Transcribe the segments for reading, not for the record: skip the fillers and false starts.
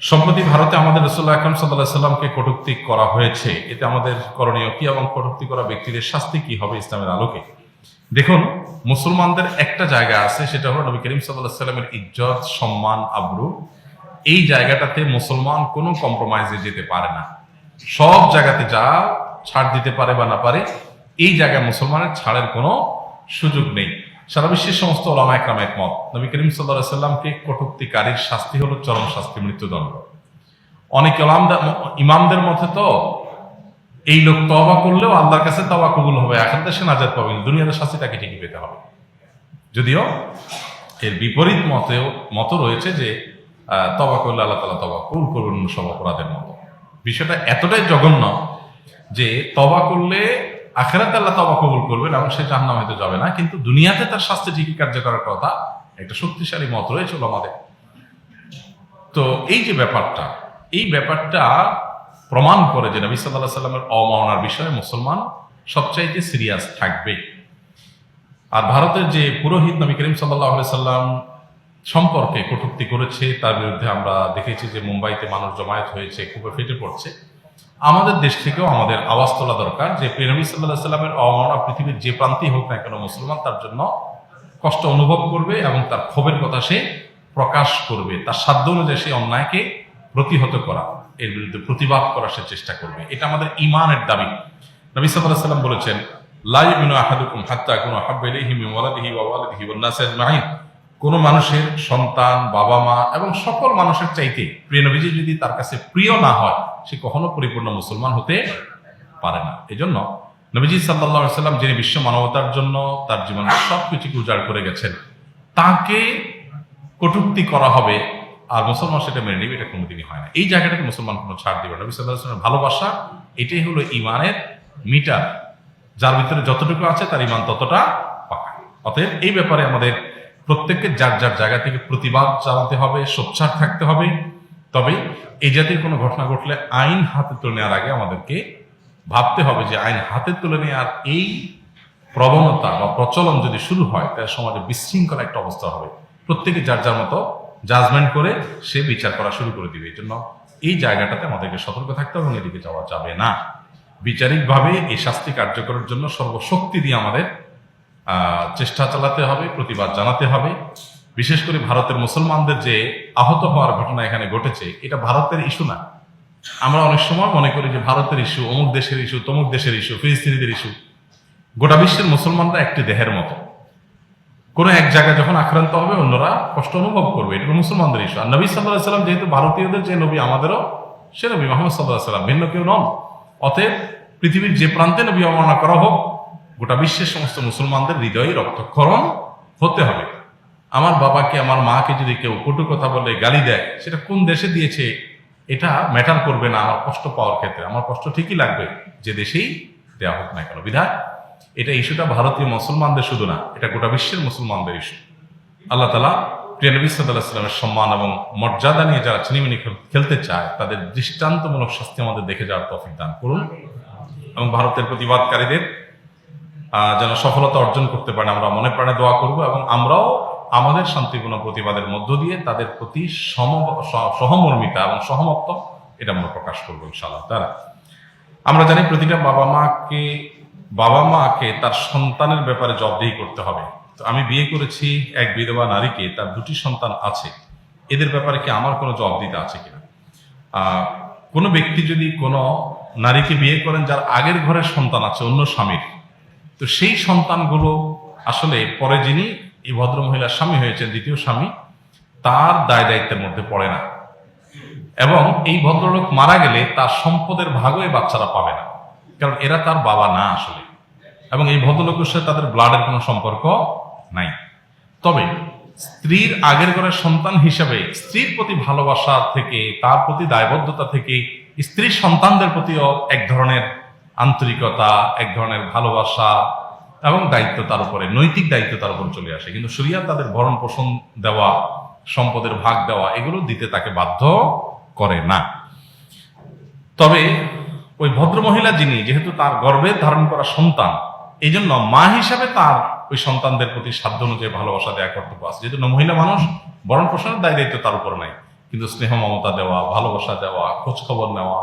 সম্প্রতি ভারতে আমাদের রাসূলুল্লাহ আকরাম সাল্লাল্লাহু আলাইহি সাল্লামকে কটূক্তি করা হয়েছে। এতে আমাদের করণীয় কি এবং কটূক্তি করা ব্যক্তিদের শাস্তি কি হবে ইসলামের আলোকে? দেখুন, মুসলমানদের একটা জায়গা আছে, সেটা হলো নবী করিম সাল্লাল্লাহু আলাইহি সাল্লামের ইজ্জত, সম্মান, আবরু। এই জায়গাটাতে মুসলমান কোনো কম্প্রোমাইজে যেতে পারে না। সব জায়গাতে যা ছাড় দিতে পারে বা না পারে, এই জায়গায় মুসলমানের ছাড়ের কোনো সুযোগ নেই। সারা বিশ্বের সমস্ত ওলামা একরাম একমত, নবী করিম সাল্লাল্লাহু আলাইহি সাল্লামকে কটূক্তিকারীর শাস্তি হলো চরম শাস্তি, মৃত্যুদণ্ড। অনেক ইমামদের মতে তো এই লোক তওবা করলেও আল্লাহর কাছে তওবা কবুল হবে, আখিরাতে সে নাজাত পাবে, দুনিয়াতে শাস্তি তাকে ঠিকই পেতে হবে। যদিও এর বিপরীত মত রয়েছে যে তওবা করলে আল্লাহ তাআলা তওবা কবুল করবেন সব অপরাধের মতো। বিষয়টা এতটাই জঘন্য যে তওবা করলে আখিরাতে আল্লাহ তওবা কবুল করবেন এবং সে জাহান্নামে হয়তো যাবে না, কিন্তু দুনিয়াতে তার শাস্তি ঠিকই কার্যকর কথা একটা শক্তিশালী মত রয়েছে ওলামাদের। তো এই যে ব্যাপারটা প্রমাণ করে যে নবী সাল্লাল্লাহু আলাইহি সাল্লামের অবমাননার বিষয়ে মুসলমান সবচাইতে সিরিয়াস থাকবে। আর ভারতের যে পুরোহিত নবী করিম সাল্লাল্লাহু আলাইহি সাল্লাম সম্পর্কে কটূক্তি করেছে, তার বিরুদ্ধে আমরা দেখেছি যে মুম্বাইতে মানুষ জমায়েত হয়েছে, খুবই ফেটে পড়ছে। আমাদের দেশ থেকেও আমাদের আওয়াজ তোলা দরকার যে নবী সাল্লাল্লাহু আলাইহি সাল্লামের অবমাননা পৃথিবীর যে প্রান্তেই হোক না কেন, মুসলমান তার জন্য কষ্ট অনুভব করবে এবং তার ক্ষোভের কথা সে প্রকাশ করবে। তার সাধ্য অনুযায়ী সেই অন্যায়কে প্রতিহত করা, এর বিরুদ্ধে প্রতিবাদ করার সে চেষ্টা করবে। এটা আমাদের ঈমানের দাবি। নবী সাল্লাল্লাহু আলাইহি সাল্লাম বলেছেন, লা ইউমিনু আহাদুকুম হাত্তা আকুনা আহাব্বা ইলাইহি মিন ওয়ালাদিহি ওয়া ওয়ালিদিহি ওয়ান নাসি আজমাইন। কোন মানুষের সন্তান, বাবা মা এবং সকল মানুষের চাইতে প্রিয় নবীজি যদি তার কাছে প্রিয় না হয়, সে কখনো পরিপূর্ণ মুসলমান হতে পারে না। এজন্য নবীজি সাল্লাল্লাহু আলাইহি সাল্লাম, যিনি বিশ্ব মানবতার জন্য তার জীবন সবকিছুকে উজাড় করে গেছেন, তাকে কটূক্তি করা হবে আর মুসলমান সেটা মেনে নেবে, এটা কোনোদিনই হয় না। এই জায়গাটাকে মুসলমান কোনো ছাড় দিবে না। নবী সাল্লাল্লাহু আলাইহি সাল্লামের ভালোবাসা, এটাই হলো ঈমানের মিটার। যার ভিতরে যতটুকু আছে তার ঈমান ততটা পাকা। অতএব এই ব্যাপারে আমাদের প্রত্যেককে যার যার জায়গা থেকে প্রতিবাদ চালাতে হবে, সোচ্চার থাকতে হবে। তবে এই জাতীয় কোনো ঘটনা ঘটলে আইন হাতে তুলে নেওয়ার আগে আমাদেরকে ভাবতে হবে যে আইন হাতে তুলে নেওয়ার এই প্রবণতা বা প্রচলন যদি শুরু হয়, তাহলে সমাজে বিশৃঙ্খলা একটা অবস্থা হবে। প্রত্যেকে যার যার মতো জাজমেন্ট করে সে বিচার করা শুরু করে দিবে। এই জন্য এই জায়গাটাতে আমাদেরকে সতর্ক থাকতে হবে এবং এদিকে যাওয়া যাবে না। বিচারিকভাবে এই শাস্তি কার্যকরের জন্য সর্বশক্তি দিয়ে আমাদের চেষ্টা চালাতে হবে, প্রতিবাদ জানাতে হবে। বিশেষ করে ভারতের মুসলমানদের যে আহত হওয়ার ঘটনা এখানে ঘটেছে, এটা ভারতের ইস্যু না। আমরা অনেক সময় মনে করি যে ভারতের ইস্যু, অমুক দেশের ইস্যু, তমুক দেশের ইস্যু, ফিলিস্তিনিদের ইস্যু। গোটা বিশ্বের মুসলমানরা একটি দেহের মতো। কোনো এক জায়গায় যখন আক্রান্ত হবে, অন্যরা কষ্ট অনুভব করবে, এটা মুসলমানদের ইস্যু। আর নবী সাল্লাল্লাহু আলাইহি সাল্লাম যেহেতু ভারতীয়দের যে নবী, আমাদেরও সে নবী মুহাম্মদ সাল্লাল্লাহু আলাইহি সাল্লাম, ভিন্ন কেউ নন। অতএব পৃথিবীর যে প্রান্তে নবী অবমাননা করা হোক, গোটা বিশ্বের সমস্ত মুসলমানদের হৃদয়ে রক্তক্ষরণ হতে হবে। আমার বাবাকে, আমার মাকে যদি কেউ কটু কথা বলে, গালি দেয়, সেটা কোন দেশে দিয়েছে এটা ম্যাটার করবে না আমার কষ্ট পাওয়ার ক্ষেত্রে। আমার কষ্ট ঠিকই লাগবে যে দেশেই দেওয়া হোক না কেন। বিধায় এটা ইস্যুটা ভারতীয় মুসলমানদের শুধু না, এটা গোটা বিশ্বের মুসলমানদের ইস্যু। আল্লাহ তাআলা প্রিয় নবী সাল্লাল্লাহু আলাইহি ওয়াসাল্লামের সম্মান এবং মর্যাদা নিয়ে যারা ছিনিমিনি খেলতে চায়, তাদের দৃষ্টান্তমূলক শাস্তি আমাদের দেখে যাওয়ার তৌফিক দান করুন এবং ভারতের প্রতিবাদকারীদের যেন সফলতা অর্জন করতে পারেন আমরা মনে প্রাণে দোয়া করব এবং আমরাও আমাদের শান্তিপূর্ণ প্রতিবাদের মধ্য দিয়ে তাদের প্রতি সহমর্মিতা এবং সহমত্ব এটা আমরা প্রকাশ করবো ইনশাআল্লাহ তাআলা। আমরা জানি প্রতিটা বাবা মাকে তার সন্তানের ব্যাপারে জবাবদিহি করতে হবে। তো আমি বিয়ে করেছি এক বিধবা নারীকে, তার দুটি সন্তান আছে, এদের ব্যাপারে কি আমার কোনো জবাবদিহিতা আছে কিনা? কোনো ব্যক্তি যদি কোনো নারীকে বিয়ে করেন যার আগের ঘরের সন্তান আছে অন্য স্বামীর, তো সেই সন্তানগুলো আসলে পরে যিনি এই ভদ্র মহিলার স্বামী হয়েছেন, দ্বিতীয় স্বামী, তার দায় দায়িত্বের মধ্যে পড়ে না। এবং এই ভদ্রলোক মারা গেলে তার সম্পদের ভাগও এই বাচ্চারা পাবে না, কারণ এরা তার বাবা না আসলে। এবং এই ভদ্রলোকের সাথে তাদের ব্লাডের কোনো সম্পর্ক নাই। তবে স্ত্রীর আগের ঘরের সন্তান হিসাবে স্ত্রীর প্রতি ভালোবাসা থেকে, তার প্রতি দায়বদ্ধতা থেকে, স্ত্রীর সন্তানদের প্রতিও এক ধরনের আন্তরিকতা, এক ধরনের ভালোবাসা এবং দায়িত্ব তার উপরে, নৈতিক দায়িত্ব তার উপর চলে আসে। কিন্তু শরিয়াত তাদের ভরণ পোষণ দেওয়া, সম্পদের ভাগ দেওয়া, এগুলো দিতে তাকে বাধ্য করে না। তবে ওই ভদ্র মহিলা যিনি, যেহেতু তার গর্ভে ধারণ করা সন্তান, এই জন্য মা হিসাবে তার ওই সন্তানদের প্রতি সাধ্য অনুযায়ী ভালোবাসা দেওয়া কর্তব্য আছে। যেহেতু মহিলা মানুষ, ভরণ পোষণের দায় দায়িত্ব তার উপর নাই, কিন্তু স্নেহ মমতা দেওয়া, ভালোবাসা দেওয়া, খোঁজ খবর নেওয়া,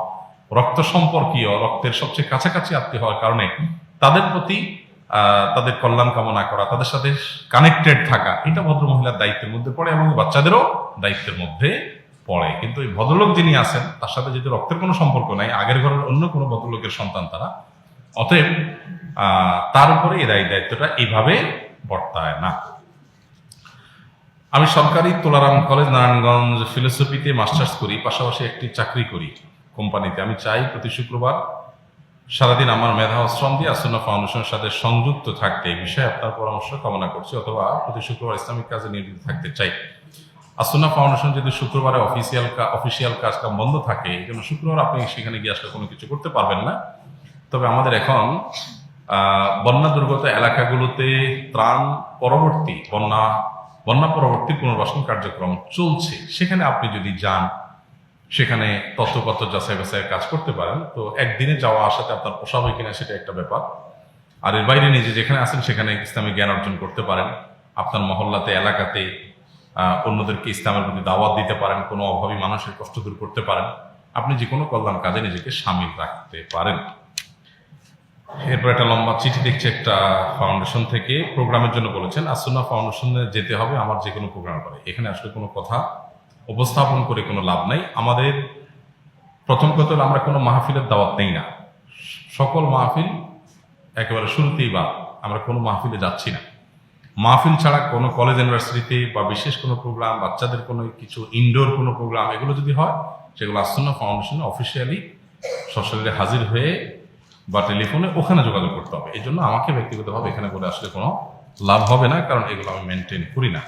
রক্ত সম্পর্কীয়, রক্তের সবচেয়ে কাছাকাছি আত্মীয় হওয়ার কারণে তাদের প্রতি তাদের কল্যাণ কামনা করা, তাদের সাথে কানেক্টেড থাকা, এটা ভদ্র মহিলার দায়িত্বের মধ্যে পড়ে এবং বাচ্চাদেরও দায়িত্বের মধ্যে পড়ে। কিন্তু এই ভদ্রলোক যিনি আছেন তার সাথে যদি রক্তের কোনো সম্পর্ক নাই, আগের ঘরের অন্য কোনো ভদ্রলোকের সন্তান তারা, অতএব তার উপরে এই দায়িত্বটা এইভাবে বর্তায় না। আমি সরকারি তোলারাম কলেজ নারায়ণগঞ্জ ফিলোসফিতে মাস্টার্স করি, পাশাপাশি একটি চাকরি করি কোম্পানিতে। আমি চাই প্রতি শুক্রবার সারাদিন আমার মেধা ও শ্রম দিয়ে আসন্না ফাউন্ডেশনের সাথে সংযুক্ত থাকতে। এই বিষয়ে আপনার পরামর্শ কামনা করছি, অথবা প্রতি শুক্রবার ইসলামিক কাজে নিয়োজিত থাকতে চাই। আসন্না ফাউন্ডেশন যদি শুক্রবারে অফিসিয়াল কাজ কাম বন্ধ থাকে, এই জন্য শুক্রবার আপনি সেখানে গিয়ে আসলে কোনো কিছু করতে পারবেন না। তবে আমাদের এখন বন্যা দুর্গত এলাকাগুলোতে ত্রাণ পরবর্তী বন্যা পরবর্তী পুনর্বাসন কার্যক্রম চলছে। সেখানে আপনি যদি যান, সেখানে তথ্যপত্র যাচাই বাছাইয়ের কাজ করতে পারেন। তো একদিনে যাওয়া আসাতে আপনার পোষাবে কিনা সেটা একটা ব্যাপার। আর এর বাইরে নিজে যেখানে আছেন সেখানে ইসলামিক জ্ঞান অর্জন করতে পারেন। আপনার মহল্লাতে, এলাকাতে অন্যদেরকে ইসলামের প্রতি দাওয়াত দিতে পারেন, কোনো অভাবী মানুষের কষ্ট দূর করতে পারেন। আপনি যে কোনো কল্যাণ কাজে নিজেকে সামিল রাখতে পারেন। এরপর একটা লম্বা চিঠি দেখছি একটা ফাউন্ডেশন থেকে, প্রোগ্রামের জন্য বলেছেন। আসন্না ফাউন্ডেশনে যেতে হবে আমার যে কোনো প্রোগ্রাম করে। এখানে আসলে কোনো কথা উপস্থাপন করে কোনো লাভ নাই। আমাদের প্রথম কথা হলো আমরা কোনো মাহফিলের দাওয়াত নেই না। সকল মাহফিল একেবারে শুরুতেই বা আমরা কোনো মাহফিলে যাচ্ছি না। মাহফিল ছাড়া কোনো কলেজ ইউনিভার্সিটিতে বা বিশেষ কোনো প্রোগ্রাম, বাচ্চাদের কোনো কিছু ইনডোর কোনো প্রোগ্রাম, এগুলো যদি হয় সেগুলো আসন্না ফাউন্ডেশনে অফিসিয়ালি সশরীরে হাজির হয়ে বা টেলিফোনে ওখানে যোগাযোগ করতে হবে। এই জন্য আমাকে ব্যক্তিগতভাবে এখানে বলে আসলে কোনো লাভ হবে না, কারণ এগুলো আমি মেনটেন করি না।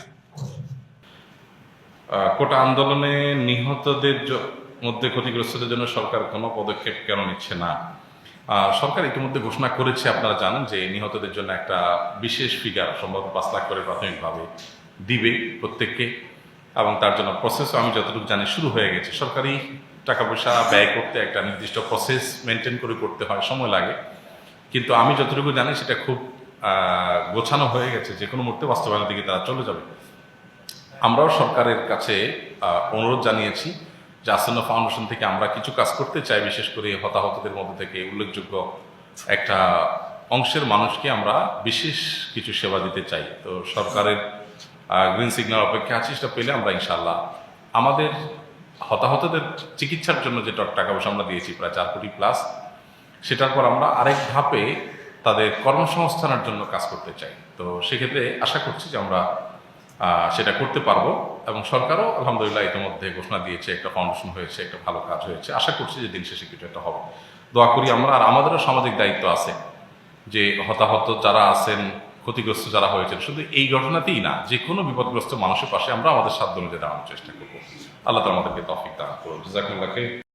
কোটা আন্দোলনে নিহতদের মধ্যে ক্ষতিগ্রস্তদের জন্য সরকার কোনো পদক্ষেপ কেন নিচ্ছে না? সরকার ইতিমধ্যে ঘোষণা করেছে, আপনারা জানেন, যে নিহতদের জন্য একটা বিশেষ ফিগার সম্ভবত 5 লাখ করে প্রাথমিকভাবে দিবে প্রত্যেককে, এবং তার জন্য প্রসেসও আমি যতটুকু জানি শুরু হয়ে গেছে। সরকারি টাকা পয়সা ব্যয় করতে একটা নির্দিষ্ট প্রসেস মেনটেন করে করতে হয়, সময় লাগে, কিন্তু আমি যতটুকু জানি সেটা খুব গোছানো হয়ে গেছে। যে কোনো মুহূর্তে বাস্তবায়নের দিকে তারা চলে যাবে। আমরাও সরকারের কাছে অনুরোধ জানিয়েছি যে আসন্না ফাউন্ডেশন থেকে আমরা কিছু কাজ করতে চাই, বিশেষ করে হতাহতদের মধ্যে থেকে উল্লেখযোগ্য একটা অংশের মানুষকে আমরা বিশেষ কিছু সেবা দিতে চাই। তো সরকারের গ্রিন সিগন্যাল অপেক্ষা আছি, সেটা পেলে আমরা ইনশাল্লাহ আমাদের হতাহতদের চিকিৎসার জন্য যে টাকা পয়সা আমরা দিয়েছি প্রায় 4 কোটি প্লাস, সেটার পর আমরা আরেক ধাপে তাদের কর্মসংস্থানের জন্য কাজ করতে চাই। তো সেক্ষেত্রে আশা করছি যে আমরা সেটা করতে পারবো, এবং সরকারও আলহামদুলিল্লাহ ইতিমধ্যে ঘোষণা দিয়েছে, একটা ফাউন্ডেশন হয়েছে, একটা ভালো কাজ হয়েছে। আশা করছি যে দিন শেষে কিছু একটা হবে। দোয়া করি আমরা। আর আমাদেরও সামাজিক দায়িত্ব আছে যে হতাহত যারা আছেন, ক্ষতিগ্রস্ত যারা হয়েছেন, শুধু এই ঘটনাতেই না, যে কোনো বিপদগ্রস্ত মানুষের পাশে আমরা আমাদের সাধ্য অনুযায়ী দাঁড়ানোর চেষ্টা করবো। আল্লাহ তাআলা আমাদেরকে তৌফিক দান করুন। জাযাকুমুল্লাহ খাইর।